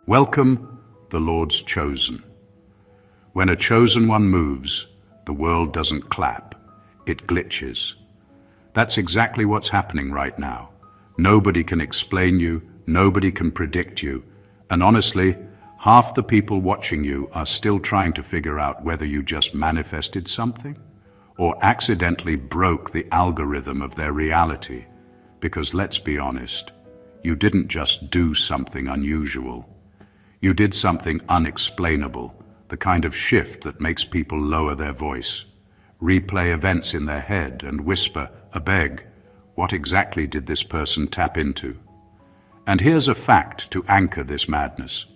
Welcome, the Lord's chosen. When a chosen one moves, the world doesn't clap, it glitches. That's exactly what's happening right now. Nobody can explain you, nobody can predict you, and honestly, half the people watching you are still trying to figure out whether you just manifested something or accidentally broke the algorithm of their reality. Because let's be honest, you didn't just do something unusual. You did something unexplainable, the kind of shift that makes people lower their voice, replay events in their head and whisper, "A beg, what exactly did this person tap into?" And here's a fact to anchor this madness.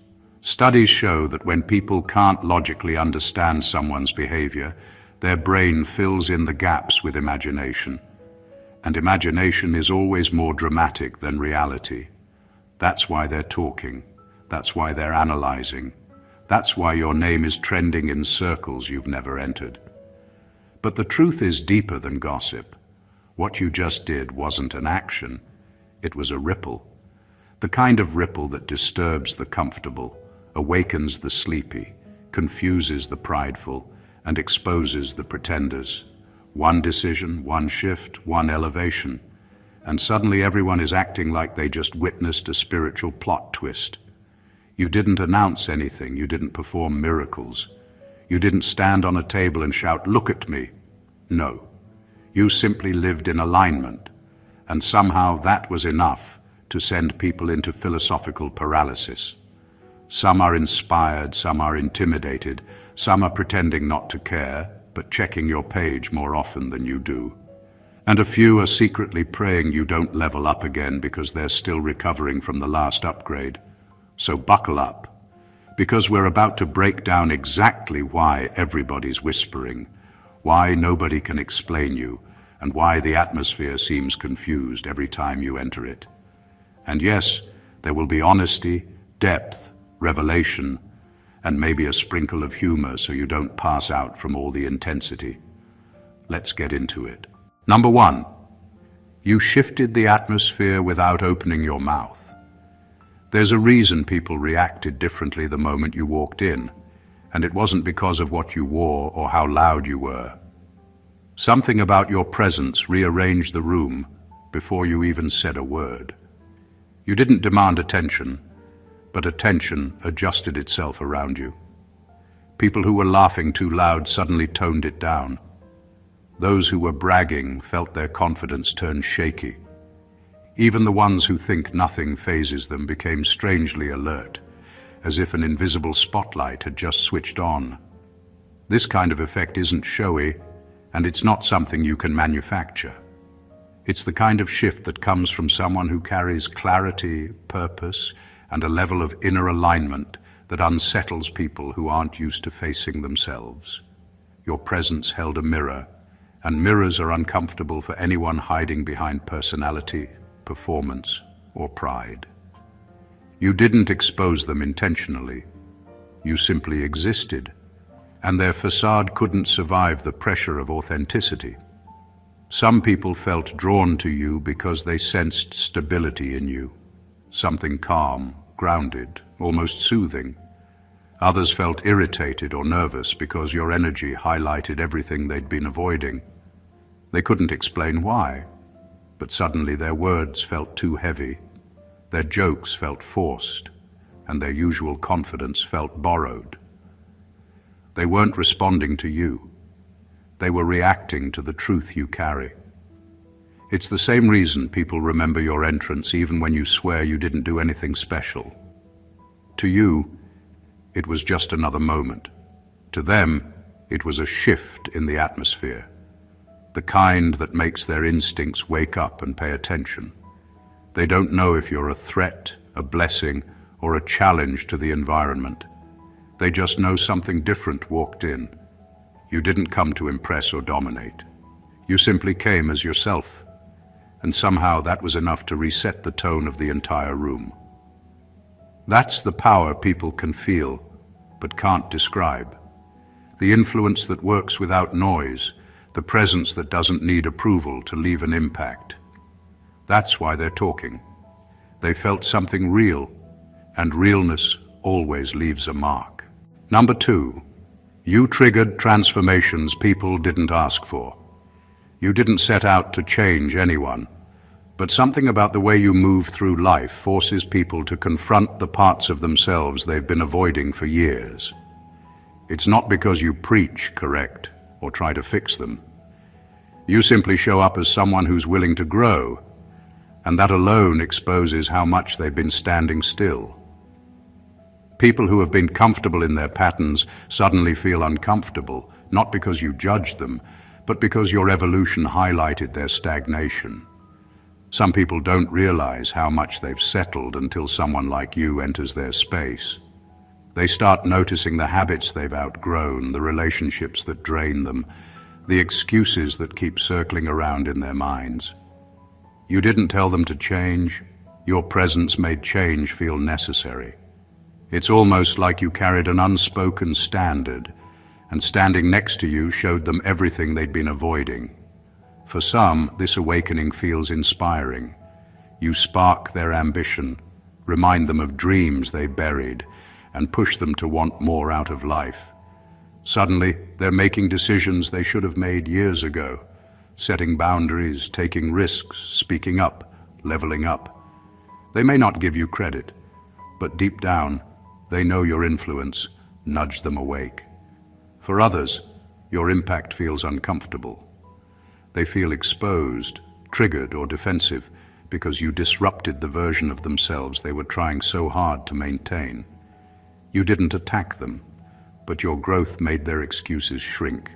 Studies show that when people can't logically understand someone's behavior, their brain fills in the gaps with imagination. And imagination is always more dramatic than reality. That's why they're talking. That's why they're analyzing. That's why your name is trending in circles you've never entered. But the truth is deeper than gossip. What you just did wasn't an action. It was a ripple. The kind of ripple that disturbs the comfortable, awakens the sleepy, confuses the prideful, and exposes the pretenders. One decision, one shift, one elevation, and suddenly everyone is acting like they just witnessed a spiritual plot twist. You didn't announce anything, you didn't perform miracles. You didn't stand on a table and shout, "Look at me." No, you simply lived in alignment, and somehow that was enough to send people into philosophical paralysis. Some are inspired, some are intimidated, some are pretending not to care, but checking your page more often than you do. And a few are secretly praying you don't level up again because they're still recovering from the last upgrade. So buckle up, because we're about to break down exactly why everybody's whispering, why nobody can explain you, and why the atmosphere seems confused every time you enter it. And yes, there will be honesty, depth, revelation, and maybe a sprinkle of humor so you don't pass out from all the intensity. Let's get into it. Number 1, you shifted the atmosphere without opening your mouth. There's a reason people reacted differently the moment you walked in, and it wasn't because of what you wore or how loud you were. Something about your presence rearranged the room before you even said a word. You didn't demand attention, but attention adjusted itself around you. People who were laughing too loud suddenly toned it down. Those who were bragging felt their confidence turn shaky. Even the ones who think nothing phases them became strangely alert, as if an invisible spotlight had just switched on. This kind of effect isn't showy, and it's not something you can manufacture. It's the kind of shift that comes from someone who carries clarity, purpose, and a level of inner alignment that unsettles people who aren't used to facing themselves. Your presence held a mirror, and mirrors are uncomfortable for anyone hiding behind personality, performance, or pride. You didn't expose them intentionally. You simply existed, and their facade couldn't survive the pressure of authenticity. Some people felt drawn to you because they sensed stability in you, something calm, grounded, almost soothing. Others felt irritated or nervous because your energy highlighted everything they'd been avoiding. They couldn't explain why, but suddenly their words felt too heavy, their jokes felt forced, and their usual confidence felt borrowed. They weren't responding to you. They were reacting to the truth you carry. It's the same reason people remember your entrance even when you swear you didn't do anything special. To you, it was just another moment. To them, it was a shift in the atmosphere, the kind that makes their instincts wake up and pay attention. They don't know if you're a threat, a blessing, or a challenge to the environment. They just know something different walked in. You didn't come to impress or dominate. You simply came as yourself, and somehow that was enough to reset the tone of the entire room. That's the power people can feel, but can't describe. The influence that works without noise, the presence that doesn't need approval to leave an impact. That's why they're talking. They felt something real, and realness always leaves a mark. Number 2, you triggered transformations people didn't ask for. You didn't set out to change anyone, but something about the way you move through life forces people to confront the parts of themselves they've been avoiding for years. It's not because you preach, correct, or try to fix them. You simply show up as someone who's willing to grow, and that alone exposes how much they've been standing still. People who have been comfortable in their patterns suddenly feel uncomfortable, not because you judged them, but because your evolution highlighted their stagnation. Some people don't realize how much they've settled until someone like you enters their space. They start noticing the habits they've outgrown, the relationships that drain them, the excuses that keep circling around in their minds. You didn't tell them to change. Your presence made change feel necessary. It's almost like you carried an unspoken standard, and standing next to you showed them everything they'd been avoiding. For some, this awakening feels inspiring. You spark their ambition, remind them of dreams they buried, and push them to want more out of life. Suddenly, they're making decisions they should have made years ago, setting boundaries, taking risks, speaking up, leveling up. They may not give you credit, but deep down, they know your influence nudged them awake. For others, your impact feels uncomfortable. They feel exposed, triggered, or defensive because you disrupted the version of themselves they were trying so hard to maintain. You didn't attack them, but your growth made their excuses shrink.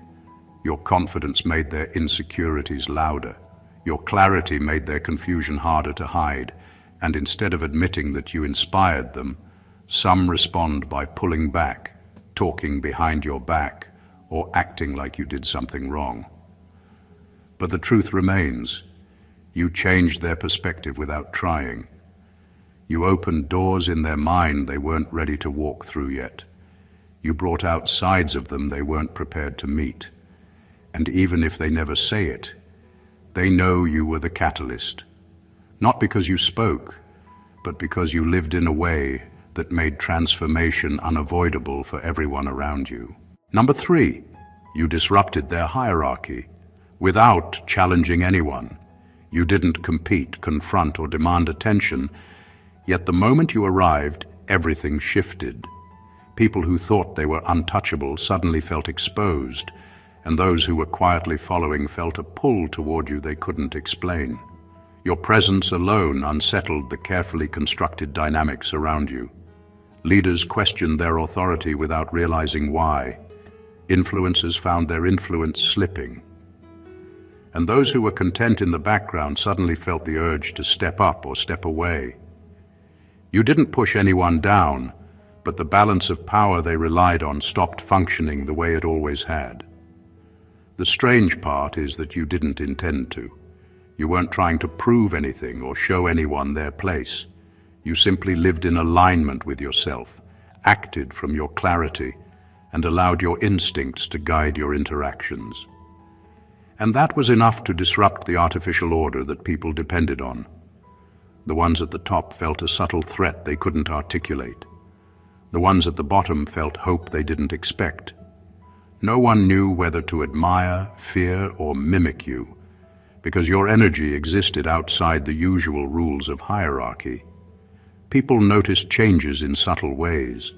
Your confidence made their insecurities louder. Your clarity made their confusion harder to hide. And instead of admitting that you inspired them, some respond by pulling back, talking behind your back, or acting like you did something wrong. But the truth remains. You changed their perspective without trying. You opened doors in their mind they weren't ready to walk through yet. You brought out sides of them they weren't prepared to meet. And even if they never say it, they know you were the catalyst. Not because you spoke, but because you lived in a way that made transformation unavoidable for everyone around you. Number 3, you disrupted their hierarchy without challenging anyone. You didn't compete, confront, or demand attention, yet the moment you arrived, everything shifted. People who thought they were untouchable suddenly felt exposed, and those who were quietly following felt a pull toward you they couldn't explain. Your presence alone unsettled the carefully constructed dynamics around you. Leaders questioned their authority without realizing why. Influencers found their influence slipping. And those who were content in the background suddenly felt the urge to step up or step away. You didn't push anyone down, but the balance of power they relied on stopped functioning the way it always had. The strange part is that you didn't intend to. You weren't trying to prove anything or show anyone their place. You simply lived in alignment with yourself, acted from your clarity, and allowed your instincts to guide your interactions. And that was enough to disrupt the artificial order that people depended on. The ones at the top felt a subtle threat they couldn't articulate. The ones at the bottom felt hope they didn't expect. No one knew whether to admire, fear, or mimic you, because your energy existed outside the usual rules of hierarchy. People noticed changes in subtle ways.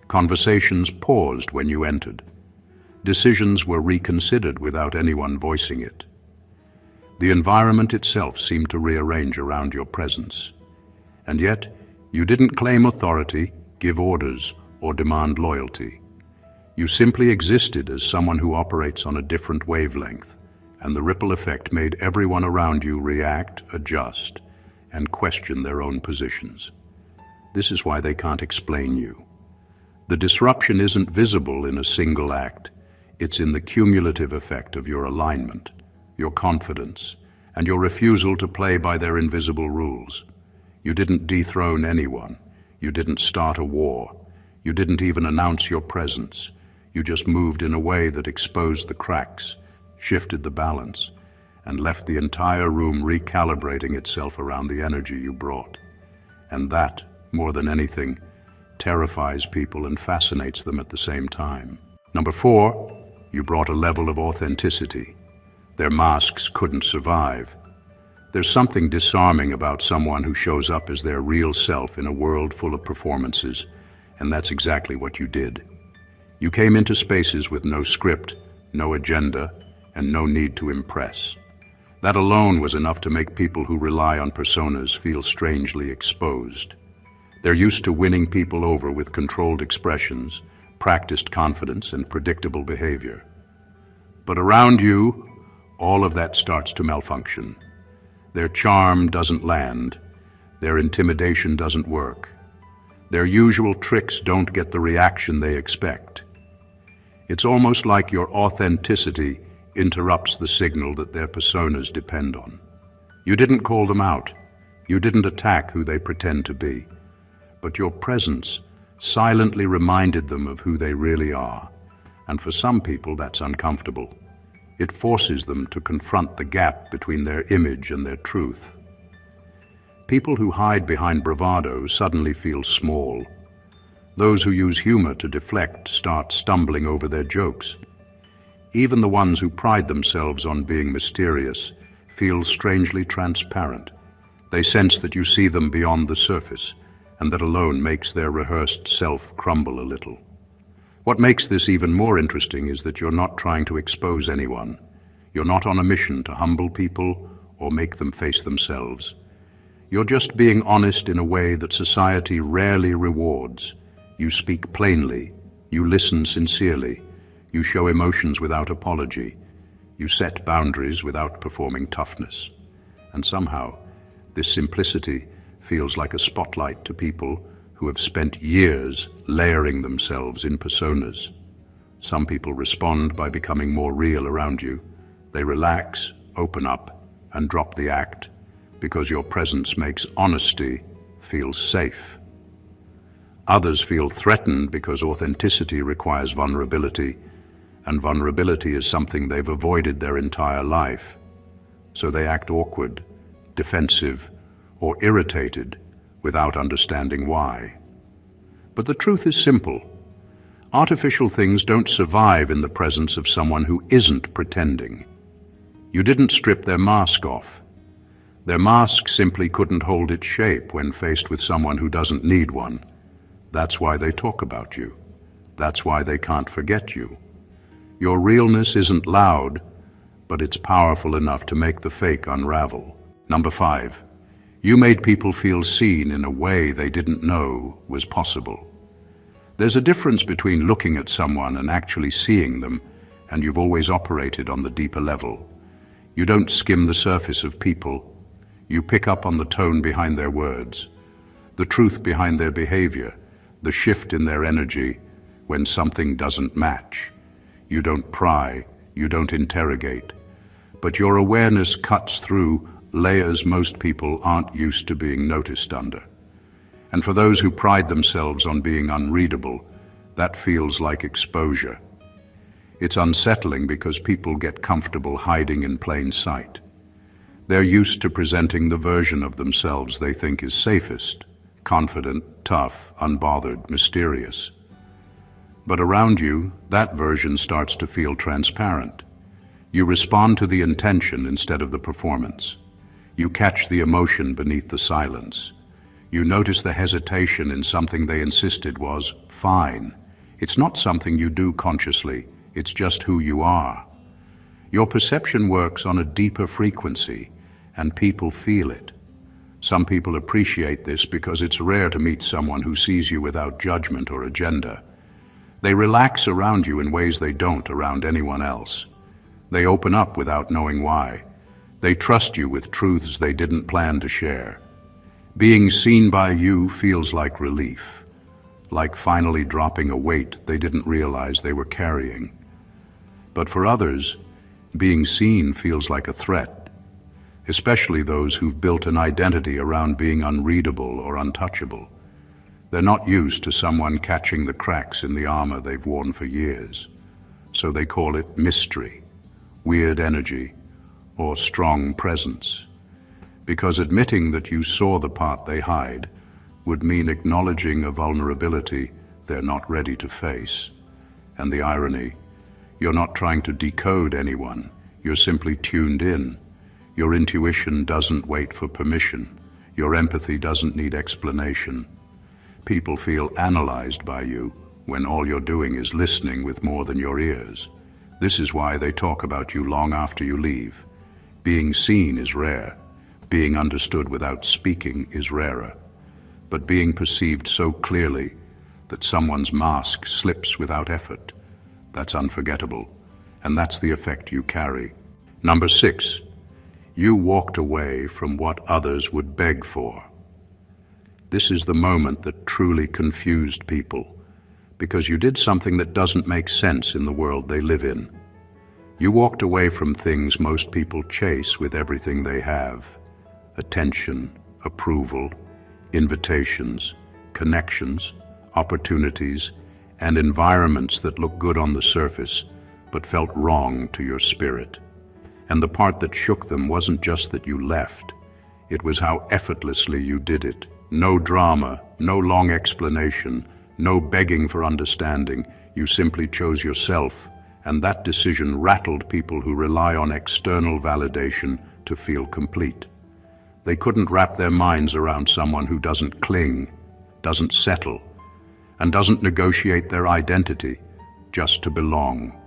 Conversations paused when you entered. Decisions were reconsidered without anyone voicing it. The environment itself seemed to rearrange around your presence. And yet, you didn't claim authority, give orders, or demand loyalty. You simply existed as someone who operates on a different wavelength, and the ripple effect made everyone around you react, adjust, and question their own positions. This is why they can't explain you. The disruption isn't visible in a single act. It's in the cumulative effect of your alignment, your confidence, and your refusal to play by their invisible rules. You didn't dethrone anyone. You didn't start a war. You didn't even announce your presence. You just moved in a way that exposed the cracks, shifted the balance, and left the entire room recalibrating itself around the energy you brought. And that, more than anything, terrifies people and fascinates them at the same time. Number 4, you brought a level of authenticity. Their masks couldn't survive. There's something disarming about someone who shows up as their real self in a world full of performances, and that's exactly what you did. You came into spaces with no script, no agenda, and no need to impress. That alone was enough to make people who rely on personas feel strangely exposed. They're used to winning people over with controlled expressions, practiced confidence, and predictable behavior. But around you, all of that starts to malfunction. Their charm doesn't land. Their intimidation doesn't work. Their usual tricks don't get the reaction they expect. It's almost like your authenticity interrupts the signal that their personas depend on. You didn't call them out. You didn't attack who they pretend to be. But your presence silently reminded them of who they really are. And for some people, that's uncomfortable. It forces them to confront the gap between their image and their truth. People who hide behind bravado suddenly feel small. Those who use humor to deflect start stumbling over their jokes. Even the ones who pride themselves on being mysterious feel strangely transparent. They sense that you see them beyond the surface, and that alone makes their rehearsed self crumble a little. What makes this even more interesting is that you're not trying to expose anyone. You're not on a mission to humble people or make them face themselves. You're just being honest in a way that society rarely rewards. You speak plainly. You listen sincerely. You show emotions without apology. You set boundaries without performing toughness. And somehow, this simplicity feels like a spotlight to people who have spent years layering themselves in personas. Some people respond by becoming more real around you. They relax, open up, and drop the act because your presence makes honesty feel safe. Others feel threatened because authenticity requires vulnerability, and vulnerability is something they've avoided their entire life. So they act awkward, defensive, or irritated without understanding why. But the truth is simple. Artificial things don't survive in the presence of someone who isn't pretending. You didn't strip their mask off. Their mask simply couldn't hold its shape when faced with someone who doesn't need one. That's why they talk about you. That's why they can't forget you. Your realness isn't loud, but it's powerful enough to make the fake unravel. Number 5. You made people feel seen in a way they didn't know was possible. There's a difference between looking at someone and actually seeing them, and you've always operated on the deeper level. You don't skim the surface of people. You pick up on the tone behind their words, the truth behind their behavior, the shift in their energy when something doesn't match. You don't pry, you don't interrogate, but your awareness cuts through layers most people aren't used to being noticed under. And for those who pride themselves on being unreadable, that feels like exposure. It's unsettling because people get comfortable hiding in plain sight. They're used to presenting the version of themselves they think is safest, confident, tough, unbothered, mysterious. But around you, that version starts to feel transparent. You respond to the intention instead of the performance. You catch the emotion beneath the silence. You notice the hesitation in something they insisted was fine. It's not something you do consciously, it's just who you are. Your perception works on a deeper frequency, and people feel it. Some people appreciate this because it's rare to meet someone who sees you without judgment or agenda. They relax around you in ways they don't around anyone else. They open up without knowing why. They trust you with truths they didn't plan to share. Being seen by you feels like relief, like finally dropping a weight they didn't realize they were carrying. But for others, being seen feels like a threat, especially those who've built an identity around being unreadable or untouchable. They're not used to someone catching the cracks in the armor they've worn for years, so they call it mystery, weird energy, or strong presence. Because admitting that you saw the part they hide would mean acknowledging a vulnerability they're not ready to face. And the irony, you're not trying to decode anyone, you're simply tuned in. Your intuition doesn't wait for permission. Your empathy doesn't need explanation. People feel analyzed by you when all you're doing is listening with more than your ears. This is why they talk about you long after you leave. Being seen is rare. Being understood without speaking is rarer. But being perceived so clearly that someone's mask slips without effort, that's unforgettable. And that's the effect you carry. Number 6, you walked away from what others would beg for. This is the moment that truly confused people, because you did something that doesn't make sense in the world they live in. You walked away from things most people chase with everything they have: attention, approval, invitations, connections, opportunities, and environments that look good on the surface but felt wrong to your spirit. And the part that shook them wasn't just that you left, it was how effortlessly you did it. No drama, no long explanation, no begging for understanding. You simply chose yourself, and that decision rattled people who rely on external validation to feel complete. They couldn't wrap their minds around someone who doesn't cling, doesn't settle, and doesn't negotiate their identity just to belong.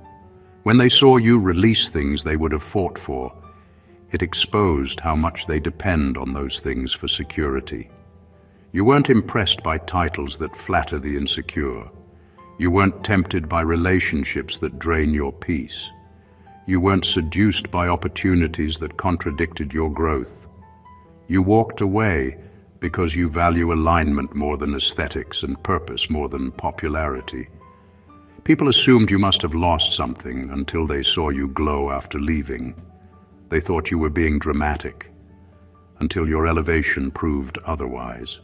When they saw you release things they would have fought for, it exposed how much they depend on those things for security. You weren't impressed by titles that flatter the insecure. You weren't tempted by relationships that drain your peace. You weren't seduced by opportunities that contradicted your growth. You walked away because you value alignment more than aesthetics and purpose more than popularity. People assumed you must have lost something until they saw you glow after leaving. They thought you were being dramatic, until your elevation proved otherwise.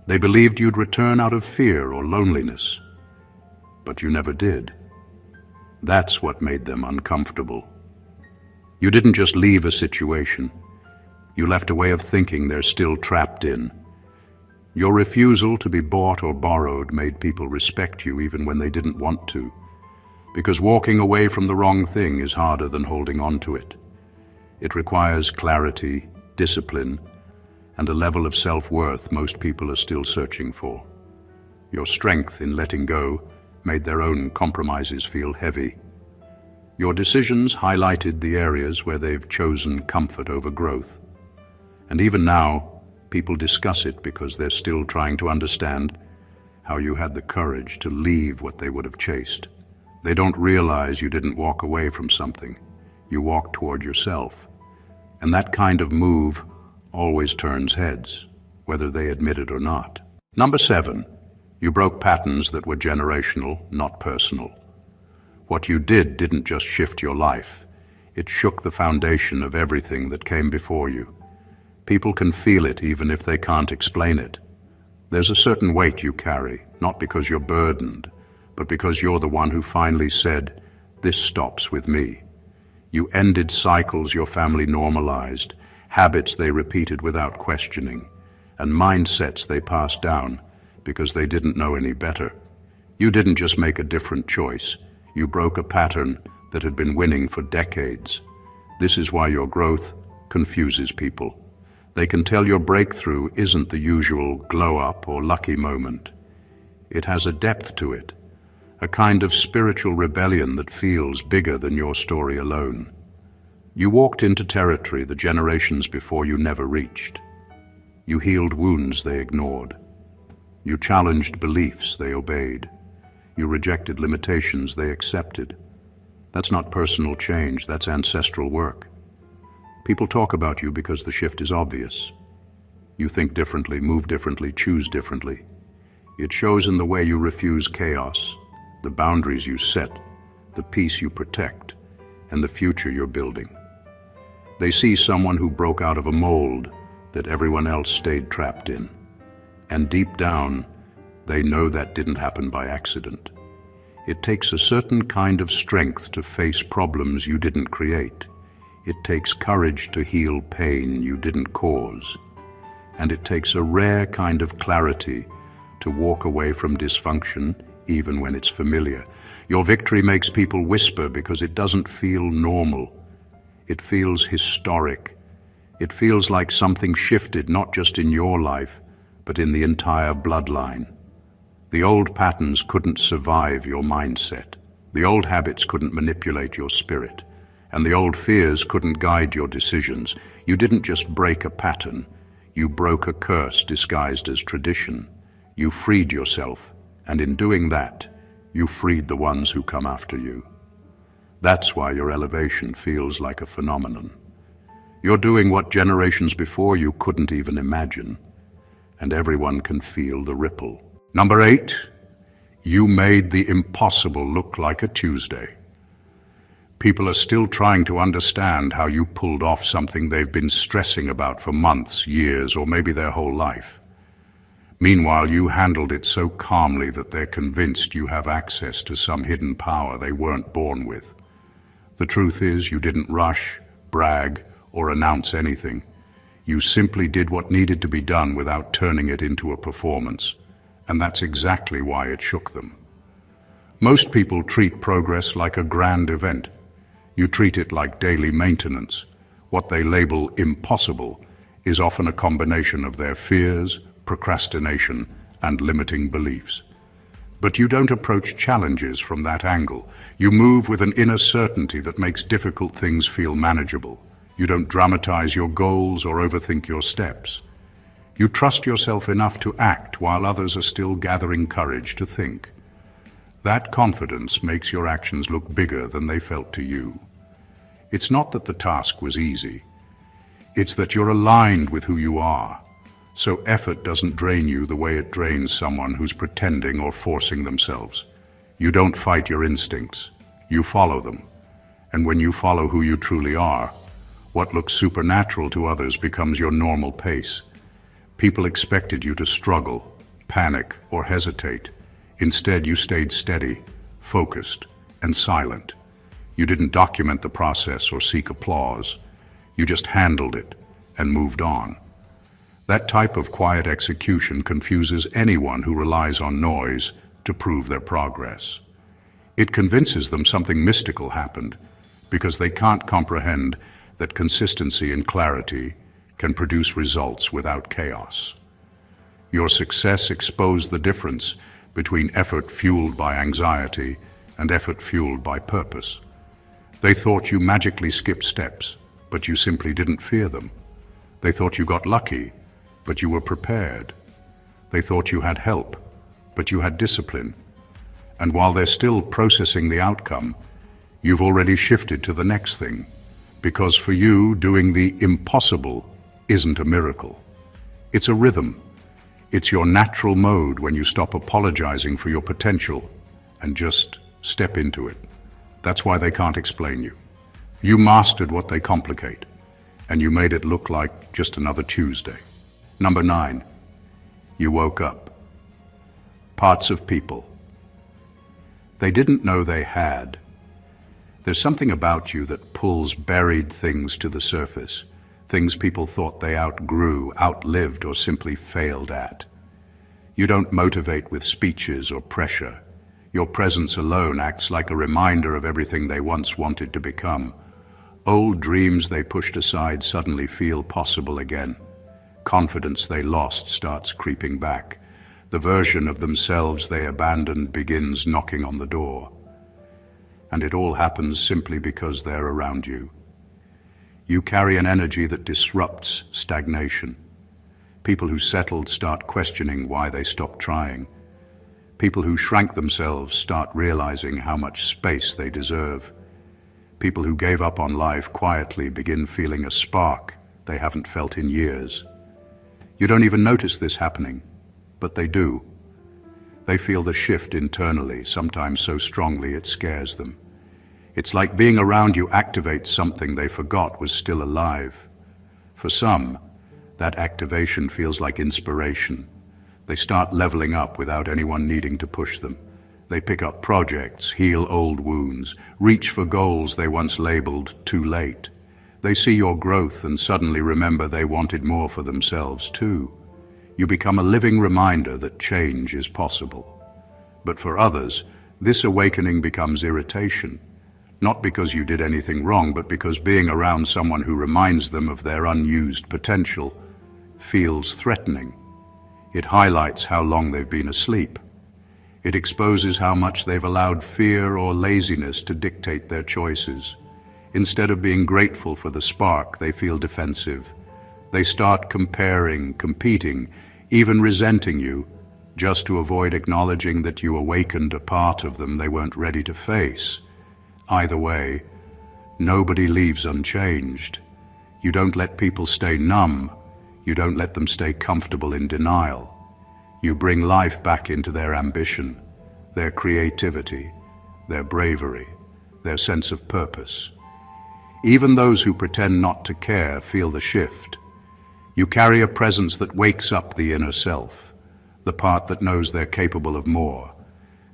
They believed you'd return out of fear or loneliness, but you never did. That's what made them uncomfortable. You didn't just leave a situation. You left a way of thinking they're still trapped in. Your refusal to be bought or borrowed made people respect you even when they didn't want to, because walking away from the wrong thing is harder than holding on to it. It requires clarity, discipline, and a level of self-worth most people are still searching for. Your strength in letting go made their own compromises feel heavy. Your decisions highlighted the areas where they've chosen comfort over growth. And even now, people discuss it because they're still trying to understand how you had the courage to leave what they would have chased. They don't realize you didn't walk away from something. You walked toward yourself. And that kind of move always turns heads, whether they admit it or not. Number 7, you broke patterns that were generational, not personal. What you didn't just shift your life. It shook the foundation of everything that came before you. People can feel it even if they can't explain it. There's a certain weight you carry, not because you're burdened, but because you're the one who finally said, "This stops with me." You ended cycles your family normalized, habits they repeated without questioning, and mindsets they passed down because they didn't know any better. You didn't just make a different choice. You broke a pattern that had been winning for decades. This is why your growth confuses people. They can tell your breakthrough isn't the usual glow-up or lucky moment. It has a depth to it, a kind of spiritual rebellion that feels bigger than your story alone. You walked into territory the generations before you never reached. You healed wounds they ignored. You challenged beliefs they obeyed. You rejected limitations they accepted. That's not personal change, that's ancestral work. People talk about you because the shift is obvious. You think differently, move differently, choose differently. It shows in the way you refuse chaos, the boundaries you set, the peace you protect, and the future you're building. They see someone who broke out of a mold that everyone else stayed trapped in. And deep down, they know that didn't happen by accident. It takes a certain kind of strength to face problems you didn't create. It takes courage to heal pain you didn't cause. and it takes a rare kind of clarity to walk away from dysfunction, even when it's familiar. Your victory makes people whisper because it doesn't feel normal. It feels historic. It feels like something shifted not just in your life, but in the entire bloodline. The old patterns couldn't survive your mindset. The old habits couldn't manipulate your spirit. And the old fears couldn't guide your decisions. You didn't just break a pattern. You broke a curse disguised as tradition. You freed yourself, and in doing that, you freed the ones who come after you. That's why your elevation feels like a phenomenon. You're doing what generations before you couldn't even imagine, and everyone can feel the ripple. Number 8, you made the impossible look like a Tuesday. People are still trying to understand how you pulled off something they've been stressing about for months, years, or maybe their whole life. Meanwhile, you handled it so calmly that they're convinced you have access to some hidden power they weren't born with. The truth is, you didn't rush, brag, or announce anything. You simply did what needed to be done without turning it into a performance. And that's exactly why it shook them. Most people treat progress like a grand event. You treat it like daily maintenance. What they label impossible is often a combination of their fears, procrastination, and limiting beliefs. But you don't approach challenges from that angle. You move with an inner certainty that makes difficult things feel manageable. You don't dramatize your goals or overthink your steps. You trust yourself enough to act while others are still gathering courage to think. That confidence makes your actions look bigger than they felt to you. It's not that the task was easy. It's that you're aligned with who you are. So effort doesn't drain you the way it drains someone who's pretending or forcing themselves. You don't fight your instincts. You follow them. And when you follow who you truly are, what looks supernatural to others becomes your normal pace. People expected you to struggle, panic, or hesitate. Instead, you stayed steady, focused, and silent. You didn't document the process or seek applause. You just handled it and moved on. That type of quiet execution confuses anyone who relies on noise to prove their progress. It convinces them something mystical happened because they can't comprehend that consistency and clarity can produce results without chaos. Your success exposed the difference between effort fueled by anxiety and effort fueled by purpose. They thought you magically skipped steps, but you simply didn't fear them. They thought you got lucky, but you were prepared. They thought you had help, but you had discipline. And while they're still processing the outcome, you've already shifted to the next thing. Because for you, doing the impossible isn't a miracle. It's a rhythm. It's your natural mode when you stop apologizing for your potential and just step into it. That's why they can't explain you. You mastered what they complicate, and you made it look like just another Tuesday. Number 9, you woke up. Parts of people. They didn't know they had. There's something about you that pulls buried things to the surface, things people thought they outgrew, outlived, or simply failed at. You don't motivate with speeches or pressure. Your presence alone acts like a reminder of everything they once wanted to become. Old dreams they pushed aside suddenly feel possible again. Confidence they lost starts creeping back. The version of themselves they abandoned begins knocking on the door. And it all happens simply because they're around you. You carry an energy that disrupts stagnation. People who settled start questioning why they stopped trying. People who shrank themselves start realizing how much space they deserve. People who gave up on life quietly begin feeling a spark they haven't felt in years. You don't even notice this happening, but they do. They feel the shift internally, sometimes so strongly it scares them. It's like being around you activates something they forgot was still alive. For some, that activation feels like inspiration. They start leveling up without anyone needing to push them. They pick up projects, heal old wounds, reach for goals they once labeled too late. They see your growth and suddenly remember they wanted more for themselves too. You become a living reminder that change is possible. But for others, this awakening becomes irritation, not because you did anything wrong, but because being around someone who reminds them of their unused potential feels threatening. It highlights how long they've been asleep. It exposes how much they've allowed fear or laziness to dictate their choices. Instead of being grateful for the spark, they feel defensive. They start comparing, competing, even resenting you, just to avoid acknowledging that you awakened a part of them they weren't ready to face. Either way, nobody leaves unchanged. You don't let people stay numb. You don't let them stay comfortable in denial. You bring life back into their ambition, their creativity, their bravery, their sense of purpose. Even those who pretend not to care feel the shift. You carry a presence that wakes up the inner self, the part that knows they're capable of more.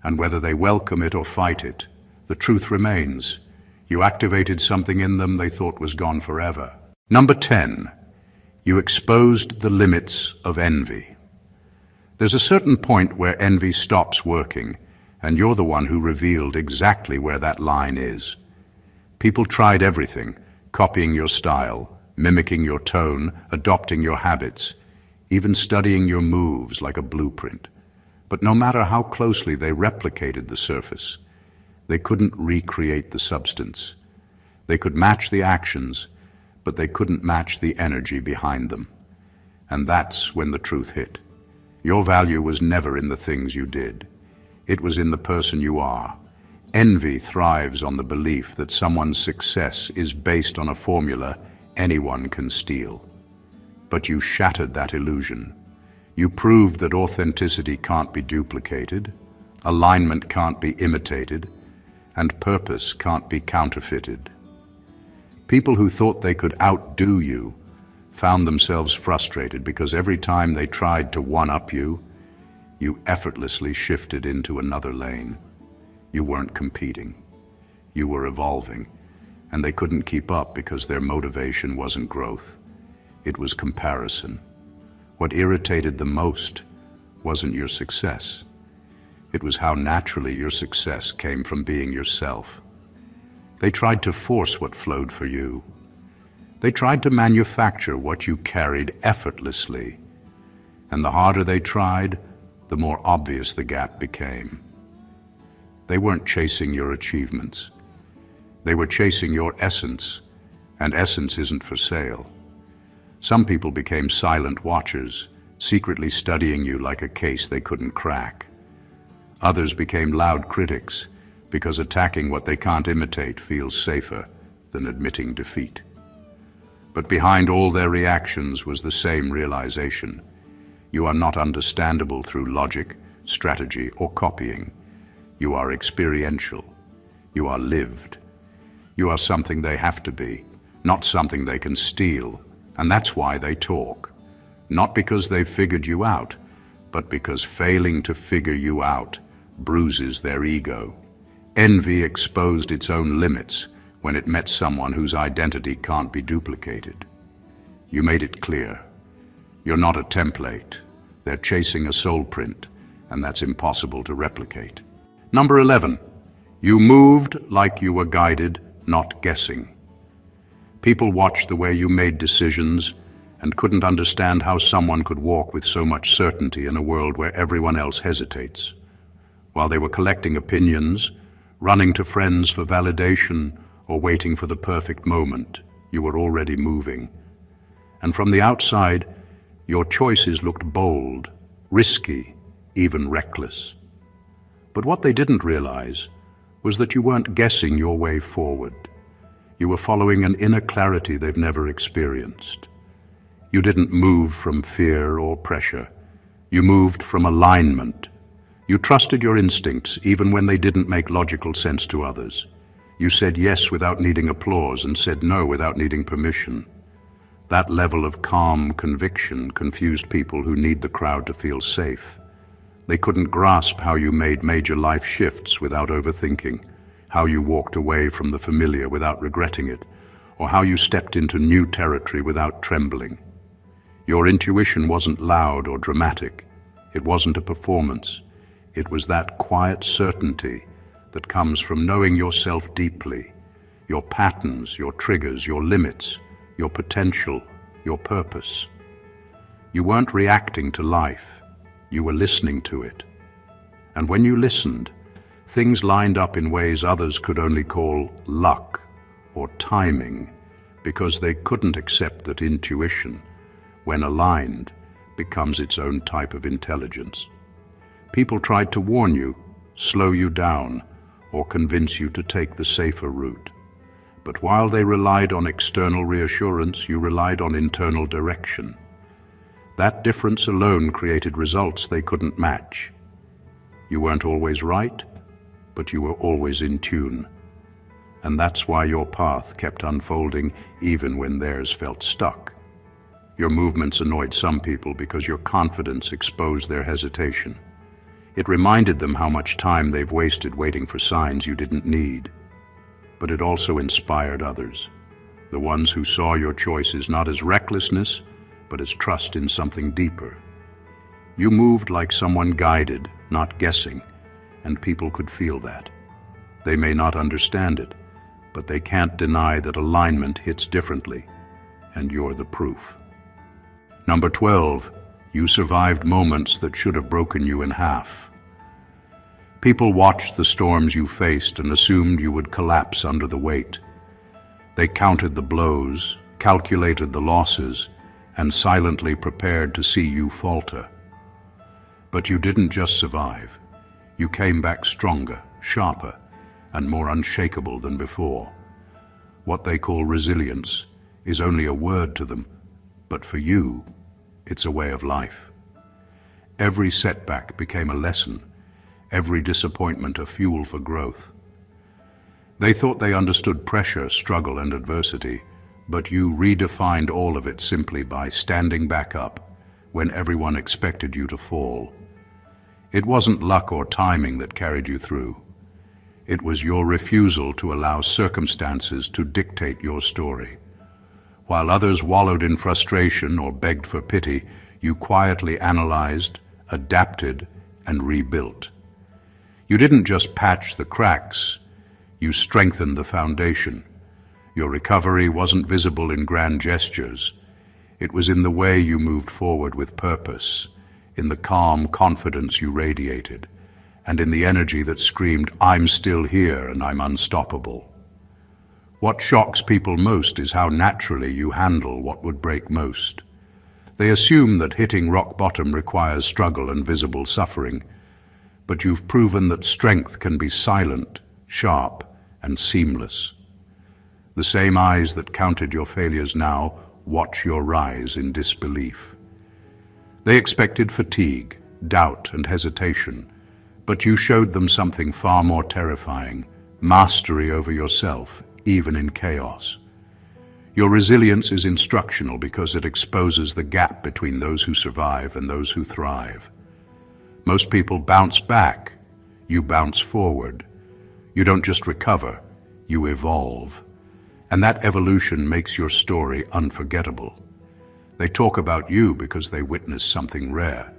And whether they welcome it or fight it, the truth remains. You activated something in them they thought was gone forever. Number 10. You exposed the limits of envy. There's a certain point where envy stops working, and you're the one who revealed exactly where that line is. People tried everything, copying your style, mimicking your tone, adopting your habits, even studying your moves like a blueprint. But no matter how closely they replicated the surface, they couldn't recreate the substance. They could match the actions, but they couldn't match the energy behind them. And that's when the truth hit. Your value was never in the things you did. It was in the person you are. Envy thrives on the belief that someone's success is based on a formula anyone can steal. But you shattered that illusion. You proved that authenticity can't be duplicated, alignment can't be imitated, and purpose can't be counterfeited. People who thought they could outdo you found themselves frustrated because every time they tried to one-up you, you effortlessly shifted into another lane. You weren't competing. You were evolving, and they couldn't keep up because their motivation wasn't growth. It was comparison. What irritated them most wasn't your success. It was how naturally your success came from being yourself. They tried to force what flowed for you. They tried to manufacture what you carried effortlessly. And the harder they tried, the more obvious the gap became. They weren't chasing your achievements. They were chasing your essence, and essence isn't for sale. Some people became silent watchers, secretly studying you like a case they couldn't crack. Others became loud critics, because attacking what they can't imitate feels safer than admitting defeat. But behind all their reactions was the same realization. You are not understandable through logic, strategy, or copying. You are experiential. You are lived. You are something they have to be, not something they can steal. And that's why they talk. Not because they've figured you out, but because failing to figure you out bruises their ego. Envy exposed its own limits when it met someone whose identity can't be duplicated. You made it clear. You're not a template. They're chasing a soul print, and that's impossible to replicate. Number 11. You moved like you were guided, not guessing. People watched the way you made decisions and couldn't understand how someone could walk with so much certainty in a world where everyone else hesitates. While they were collecting opinions, running to friends for validation, or waiting for the perfect moment, you were already moving. And from the outside, your choices looked bold, risky, even reckless. But what they didn't realize was that you weren't guessing your way forward. You were following an inner clarity they've never experienced. You didn't move from fear or pressure. You moved from alignment. You trusted your instincts even when they didn't make logical sense to others. You said yes without needing applause and said no without needing permission. That level of calm conviction confused people who need the crowd to feel safe. They couldn't grasp how you made major life shifts without overthinking, how you walked away from the familiar without regretting it, or how you stepped into new territory without trembling. Your intuition wasn't loud or dramatic. It wasn't a performance. It was that quiet certainty that comes from knowing yourself deeply, your patterns, your triggers, your limits, your potential, your purpose. You weren't reacting to life. You were listening to it. And when you listened, things lined up in ways others could only call luck or timing, because they couldn't accept that intuition, when aligned, becomes its own type of intelligence. People tried to warn you, slow you down, or convince you to take the safer route. But while they relied on external reassurance, you relied on internal direction. That difference alone created results they couldn't match. You weren't always right, but you were always in tune. And that's why your path kept unfolding even when theirs felt stuck. Your movements annoyed some people because your confidence exposed their hesitation. It reminded them how much time they've wasted waiting for signs you didn't need. But it also inspired others, the ones who saw your choices not as recklessness, but as trust in something deeper. You moved like someone guided, not guessing, and people could feel that. They may not understand it, but they can't deny that alignment hits differently, and you're the proof. Number 12, you survived moments that should have broken you in half. People watched the storms you faced and assumed you would collapse under the weight. They counted the blows, calculated the losses, and silently prepared to see you falter. But you didn't just survive. You came back stronger, sharper, and more unshakable than before. What they call resilience is only a word to them, but for you, it's a way of life. Every setback became a lesson, every disappointment a fuel for growth. They thought they understood pressure, struggle, and adversity, but you redefined all of it simply by standing back up when everyone expected you to fall. It wasn't luck or timing that carried you through. It was your refusal to allow circumstances to dictate your story. While others wallowed in frustration or begged for pity, you quietly analyzed, adapted, and rebuilt. You didn't just patch the cracks, you strengthened the foundation. Your recovery wasn't visible in grand gestures. It was in the way you moved forward with purpose, in the calm confidence you radiated, and in the energy that screamed, "I'm still here and I'm unstoppable." What shocks people most is how naturally you handle what would break most. They assume that hitting rock bottom requires struggle and visible suffering, but you've proven that strength can be silent, sharp, and seamless. The same eyes that counted your failures now watch your rise in disbelief. They expected fatigue, doubt, and hesitation, but you showed them something far more terrifying: mastery over yourself, even in chaos. Your resilience is instructional because it exposes the gap between those who survive and those who thrive. Most people bounce back. You bounce forward. You don't just recover, you evolve. And that evolution makes your story unforgettable. They talk about you because they witnessed something rare,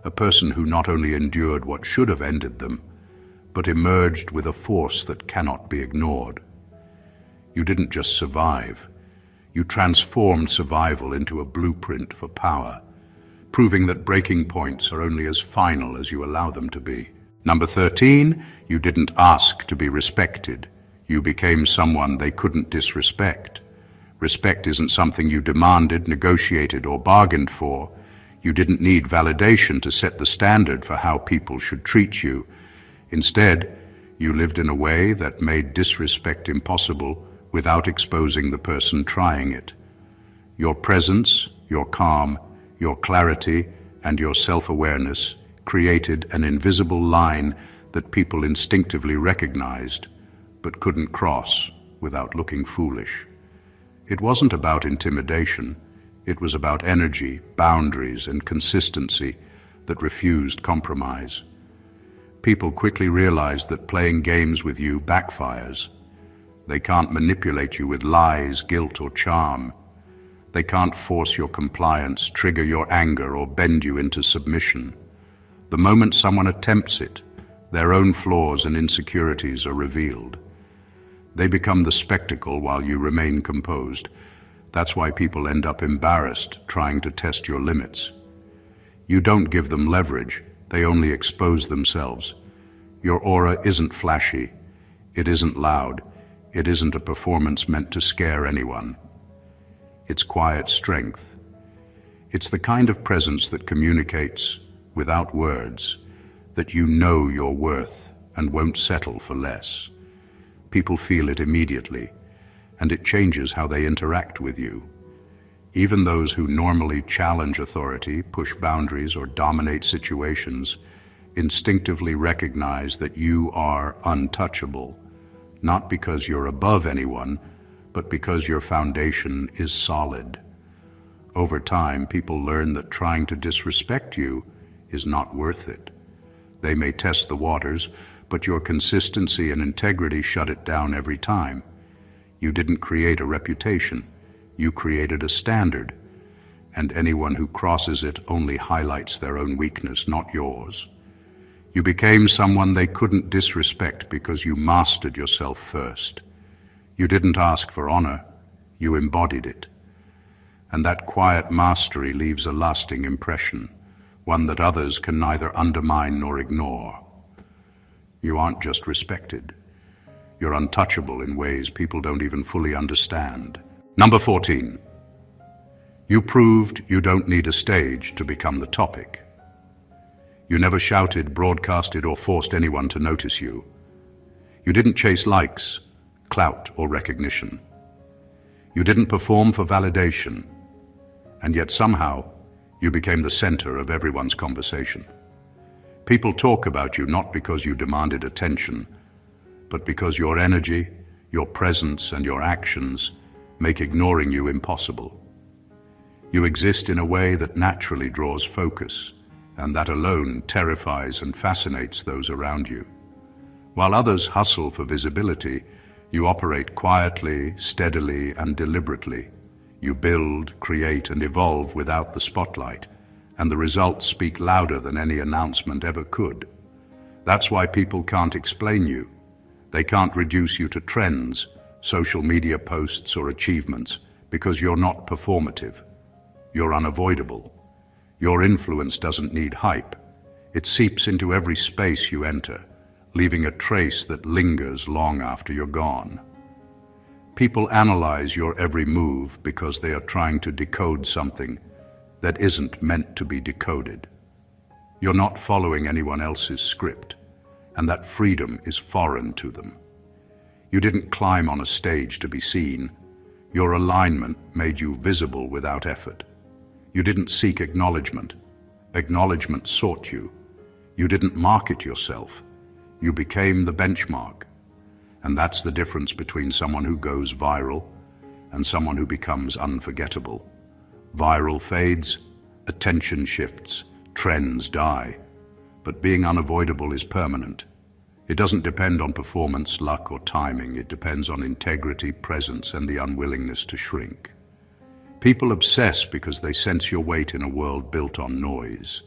a person who not only endured what should have ended them, but emerged with a force that cannot be ignored. You didn't just survive. You transformed survival into a blueprint for power, proving that breaking points are only as final as you allow them to be. Number 13, you didn't ask to be respected. You became someone they couldn't disrespect. Respect isn't something you demanded, negotiated, or bargained for. You didn't need validation to set the standard for how people should treat you. Instead, you lived in a way that made disrespect impossible without exposing the person trying it. Your presence, your calm, your clarity, and your self-awareness created an invisible line that people instinctively recognized, but couldn't cross without looking foolish. It wasn't about intimidation. It was about energy, boundaries, and consistency that refused compromise. People quickly realized that playing games with you backfires. They can't manipulate you with lies, guilt, or charm. They can't force your compliance, trigger your anger, or bend you into submission. The moment someone attempts it, their own flaws and insecurities are revealed. They become the spectacle while you remain composed. That's why people end up embarrassed trying to test your limits. You don't give them leverage, they only expose themselves. Your aura isn't flashy, it isn't loud, it isn't a performance meant to scare anyone. It's quiet strength. It's the kind of presence that communicates, without words, that you know your worth and won't settle for less. People feel it immediately, and it changes how they interact with you. Even those who normally challenge authority, push boundaries, or dominate situations instinctively recognize that you are untouchable, not because you're above anyone, but because your foundation is solid. Over time, people learn that trying to disrespect you is not worth it. They may test the waters, but your consistency and integrity shut it down every time. You didn't create a reputation, you created a standard, and anyone who crosses it only highlights their own weakness, not yours. You became someone they couldn't disrespect because you mastered yourself first. You didn't ask for honor, you embodied it. And that quiet mastery leaves a lasting impression, one that others can neither undermine nor ignore. You aren't just respected. You're untouchable in ways people don't even fully understand. Number 14. You proved you don't need a stage to become the topic. You never shouted, broadcasted, or forced anyone to notice you. You didn't chase likes, clout, or recognition. You didn't perform for validation, and yet somehow you became the center of everyone's conversation. People talk about you not because you demanded attention, but because your energy, your presence, and your actions make ignoring you impossible. You exist in a way that naturally draws focus, and that alone terrifies and fascinates those around you. While others hustle for visibility, you operate quietly, steadily, and deliberately. You build, create, and evolve without the spotlight, and the results speak louder than any announcement ever could. That's why people can't explain you. They can't reduce you to trends, social media posts, or achievements, because you're not performative. You're unavoidable. Your influence doesn't need hype. It seeps into every space you enter, leaving a trace that lingers long after you're gone. People analyze your every move because they are trying to decode something that isn't meant to be decoded. You're not following anyone else's script, and that freedom is foreign to them. You didn't climb on a stage to be seen. Your alignment made you visible without effort. You didn't seek acknowledgement. Acknowledgement sought you. You didn't market yourself. You became the benchmark. And that's the difference between someone who goes viral and someone who becomes unforgettable. Viral fades, attention shifts, trends die. But being unavoidable is permanent. It doesn't depend on performance, luck, or timing. It depends on integrity, presence, and the unwillingness to shrink. People obsess because they sense your weight in a world built on noise.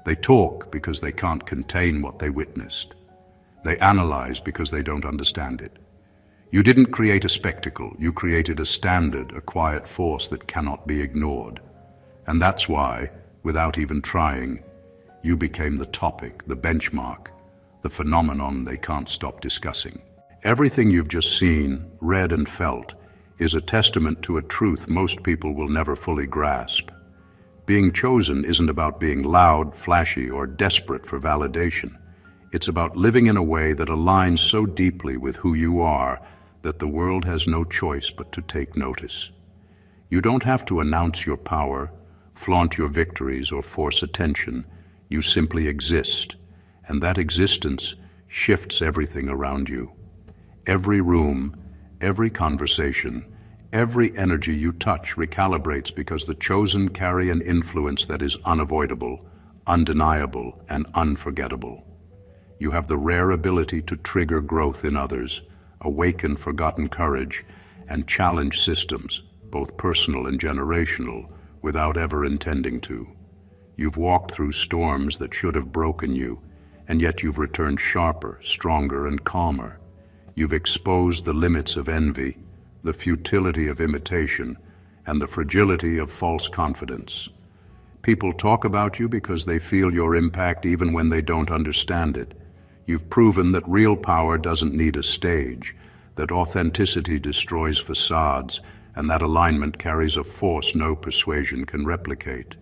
They talk because they can't contain what they witnessed. They analyze because they don't understand it. You didn't create a spectacle. You created a standard, a quiet force that cannot be ignored. And that's why, without even trying, you became the topic, the benchmark, the phenomenon they can't stop discussing. Everything you've just seen, read, and felt is a testament to a truth most people will never fully grasp. Being chosen isn't about being loud, flashy, or desperate for validation. It's about living in a way that aligns so deeply with who you are that the world has no choice but to take notice. You don't have to announce your power, flaunt your victories, or force attention. You simply exist, and that existence shifts everything around you. Every room, every conversation, every energy you touch recalibrates because the chosen carry an influence that is unavoidable, undeniable, and unforgettable. You have the rare ability to trigger growth in others, awaken forgotten courage, and challenge systems, both personal and generational, without ever intending to. You've walked through storms that should have broken you, and yet you've returned sharper, stronger, and calmer. You've exposed the limits of envy, the futility of imitation, and the fragility of false confidence. People talk about you because they feel your impact even when they don't understand it. You've proven that real power doesn't need a stage, that authenticity destroys facades, and that alignment carries a force no persuasion can replicate.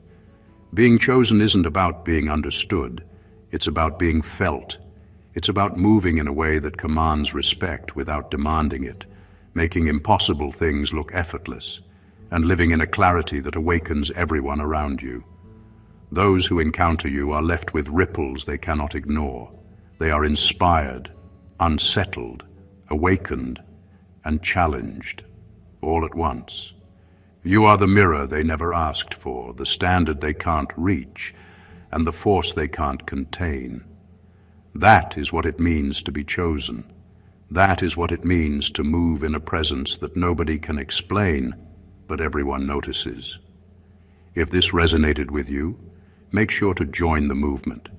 Being chosen isn't about being understood. It's about being felt. It's about moving in a way that commands respect without demanding it, making impossible things look effortless, and living in a clarity that awakens everyone around you. Those who encounter you are left with ripples they cannot ignore. They are inspired, unsettled, awakened, and challenged, all at once. You are the mirror they never asked for, the standard they can't reach, and the force they can't contain. That is what it means to be chosen. That is what it means to move in a presence that nobody can explain, but everyone notices. If this resonated with you, make sure to join the movement.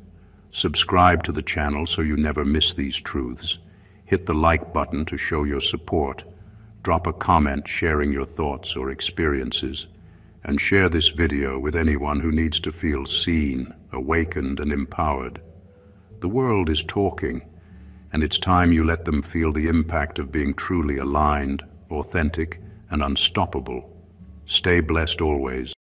Subscribe to the channel so you never miss these truths. Hit the like button to show your support. Drop a comment sharing your thoughts or experiences, and share this video with anyone who needs to feel seen, awakened, and empowered. The world is talking, and it's time you let them feel the impact of being truly aligned, authentic, and unstoppable. Stay blessed always.